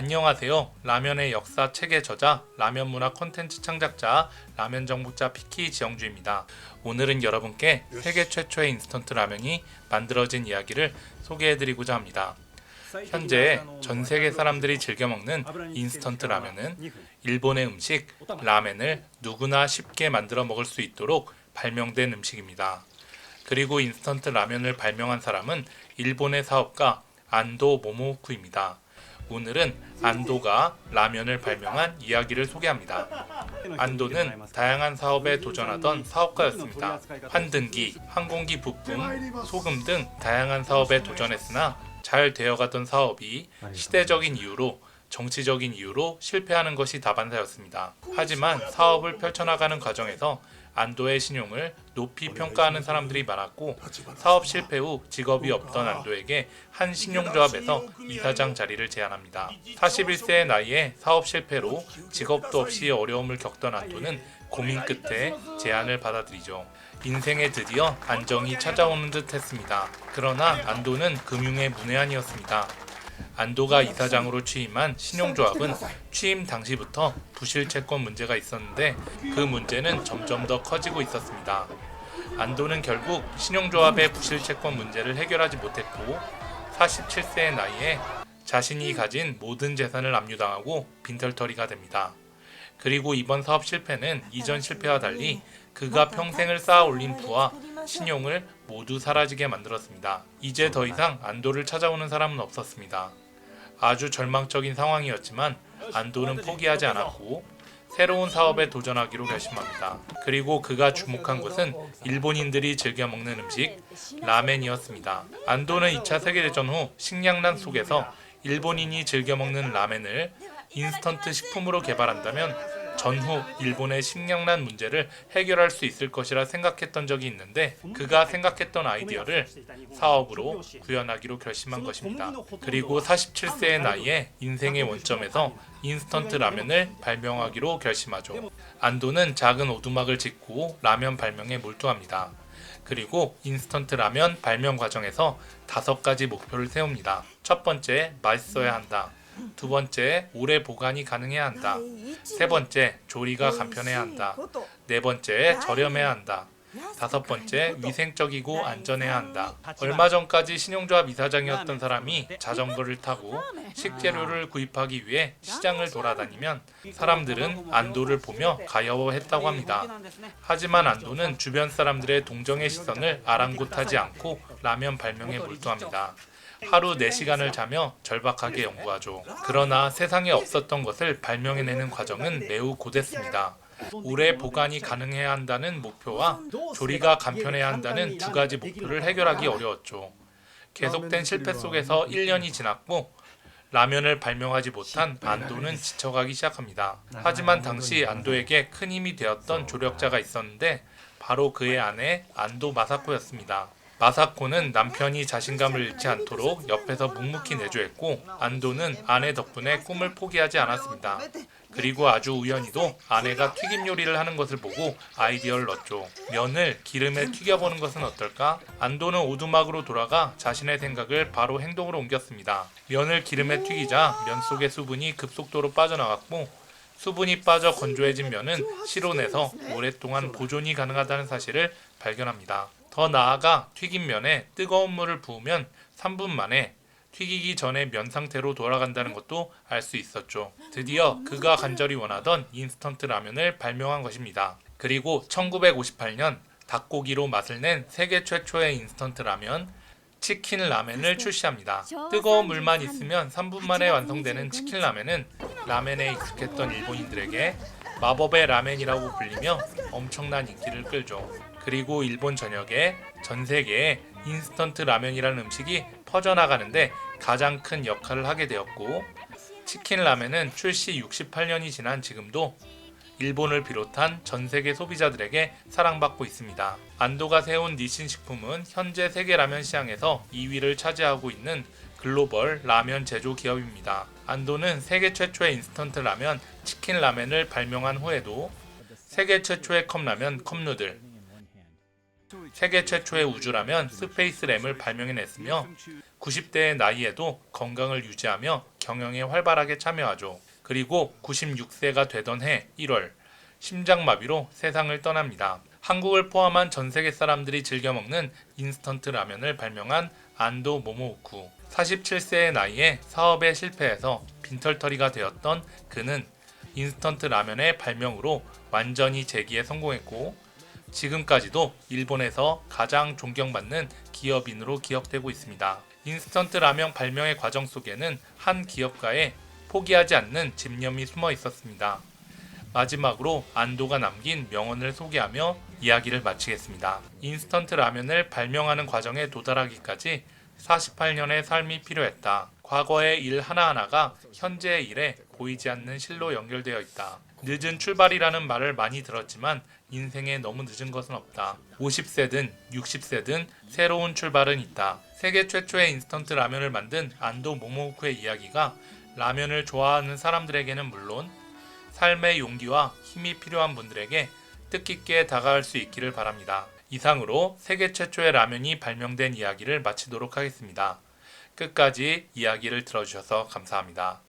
안녕하세요. 라면의 역사 책의 저자, 라면 문화 콘텐츠 창작자, 라면 정복자 피키 지영주입니다. 오늘은 여러분께 세계 최초의 인스턴트 라면이 만들어진 이야기를 소개해드리고자 합니다. 현재 전 세계 사람들이 즐겨 먹는 인스턴트 라면은 일본의 음식 라멘을 누구나 쉽게 만들어 먹을 수 있도록 발명된 음식입니다. 그리고 인스턴트 라면을 발명한 사람은 일본의 사업가 안도 모모후쿠입니다. 오늘은 안도가 라면을 발명한 이야기를 소개합니다. 안도는 다양한 사업에 도전하던 사업가였습니다. 환등기, 항공기 부품, 소금 등 다양한 사업에 도전했으나 잘 되어가던 사업이 시대적인 이유로 정치적인 이유로 실패하는 것이 다반사였습니다. 하지만 사업을 펼쳐나가는 과정에서 안도의 신용을 높이 평가하는 사람들이 많았고 사업 실패 후 직업이 없던 안도에게 한 신용조합에서 이사장 자리를 제안합니다. 41세의 나이에 사업 실패로 직업도 없이 어려움을 겪던 안도는 고민 끝에 제안을 받아들이죠. 인생에 드디어 안정이 찾아오는 듯 했습니다. 그러나 안도는 금융의 문외한이었습니다. 안도가 이사장으로 취임한 신용조합은 취임 당시부터 부실채권 문제가 있었는데 그 문제는 점점 더 커지고 있었습니다. 안도는 결국 신용조합의 부실채권 문제를 해결하지 못했고 47세의 나이에 자신이 가진 모든 재산을 압류당하고 빈털터리가 됩니다. 그리고 이번 사업 실패는 이전 실패와 달리 그가 평생을 쌓아 올린 부와 신용을 모두 사라지게 만들었습니다. 이제 더 이상 안도를 찾아오는 사람은 없었습니다. 아주 절망적인 상황이었지만 안도는 포기하지 않았고 새로운 사업에 도전하기로 결심합니다. 그리고 그가 주목한 것은 일본인들이 즐겨 먹는 음식 라멘이었습니다. 안도는 2차 세계대전 후 식량난 속에서 일본인이 즐겨 먹는 라멘을 인스턴트 식품으로 개발한다면 전후 일본의 식량난 문제를 해결할 수 있을 것이라 생각했던 적이 있는데 그가 생각했던 아이디어를 사업으로 구현하기로 결심한 것입니다. 그리고 47세의 나이에 인생의 원점에서 인스턴트 라면을 발명하기로 결심하죠. 안도는 작은 오두막을 짓고 라면 발명에 몰두합니다. 그리고 인스턴트 라면 발명 과정에서 5가지 목표를 세웁니다. 첫 번째, 맛있어야 한다. 두 번째, 오래 보관이 가능해야 한다. 세 번째, 조리가 간편해야 한다. 네 번째, 저렴해야 한다. 다섯 번째, 위생적이고 안전해야 한다. 얼마 전까지 신용조합 이사장이었던 사람이 자전거를 타고 식재료를 구입하기 위해 시장을 돌아다니면 사람들은 안도를 보며 가여워했다고 합니다. 하지만 안도는 주변 사람들의 동정의 시선을 아랑곳하지 않고 라면 발명에 몰두합니다. 하루 4시간을 자며 절박하게 연구하죠. 그러나 세상에 없었던 것을 발명해내는 과정은 매우 고됐습니다. 오래 보관이 가능해야 한다는 목표와 조리가 간편해야 한다는 2가지 목표를 해결하기 어려웠죠. 계속된 실패 속에서 1년이 지났고 라면을 발명하지 못한 안도는 지쳐가기 시작합니다. 하지만 당시 안도에게 큰 힘이 되었던 조력자가 있었는데 바로 그의 아내 안도 마사코였습니다. 마사코는 남편이 자신감을 잃지 않도록 옆에서 묵묵히 내조했고 안도는 아내 덕분에 꿈을 포기하지 않았습니다. 그리고 아주 우연히도 아내가 튀김 요리를 하는 것을 보고 아이디어를 넣었죠. 면을 기름에 튀겨보는 것은 어떨까? 안도는 오두막으로 돌아가 자신의 생각을 바로 행동으로 옮겼습니다. 면을 기름에 튀기자 면 속의 수분이 급속도로 빠져나갔고 수분이 빠져 건조해진 면은 실온에서 오랫동안 보존이 가능하다는 사실을 발견합니다. 더 나아가 튀긴 면에 뜨거운 물을 부으면 3분 만에 튀기기 전에 면 상태로 돌아간다는 것도 알 수 있었죠. 드디어 그가 간절히 원하던 인스턴트 라면을 발명한 것입니다. 그리고 1958년 닭고기로 맛을 낸 세계 최초의 인스턴트 라면 치킨 라멘을 출시합니다. 뜨거운 물만 있으면 3분 만에 완성되는 치킨 라멘은 라멘에 익숙했던 일본인들에게 마법의 라멘이라고 불리며 엄청난 인기를 끌죠. 그리고 일본 전역에 전 세계에 인스턴트 라면이라는 음식이 퍼져나가는데 가장 큰 역할을 하게 되었고 치킨 라면은 출시 68년이 지난 지금도 일본을 비롯한 전 세계 소비자들에게 사랑받고 있습니다. 안도가 세운 니신 식품은 현재 세계 라면 시장에서 2위를 차지하고 있는 글로벌 라면 제조 기업입니다. 안도는 세계 최초의 인스턴트 라면 치킨 라면을 발명한 후에도 세계 최초의 컵라면 컵누들, 세계 최초의 우주라면 스페이스램을 발명해냈으며 90대의 나이에도 건강을 유지하며 경영에 활발하게 참여하죠. 그리고 96세가 되던 해 1월 심장마비로 세상을 떠납니다. 한국을 포함한 전 세계 사람들이 즐겨 먹는 인스턴트 라면을 발명한 안도 모모우쿠. 47세의 나이에 사업에 실패해서 빈털터리가 되었던 그는 인스턴트 라면의 발명으로 완전히 재기에 성공했고 지금까지도 일본에서 가장 존경받는 기업인으로 기억되고 있습니다. 인스턴트 라면 발명의 과정 속에는 한 기업가의 포기하지 않는 집념이 숨어 있었습니다. 마지막으로 안도가 남긴 명언을 소개하며 이야기를 마치겠습니다. 인스턴트 라면을 발명하는 과정에 도달하기까지 48년의 삶이 필요했다. 과거의 일 하나하나가 현재의 일에 보이지 않는 실로 연결되어 있다. 늦은 출발이라는 말을 많이 들었지만 인생에 너무 늦은 것은 없다. 50세든 60세든 새로운 출발은 있다. 세계 최초의 인스턴트 라면을 만든 안도 모모우쿠의 이야기가 라면을 좋아하는 사람들에게는 물론 삶의 용기와 힘이 필요한 분들에게 뜻깊게 다가갈 수 있기를 바랍니다. 이상으로 세계 최초의 라면이 발명된 이야기를 마치도록 하겠습니다. 끝까지 이야기를 들어주셔서 감사합니다.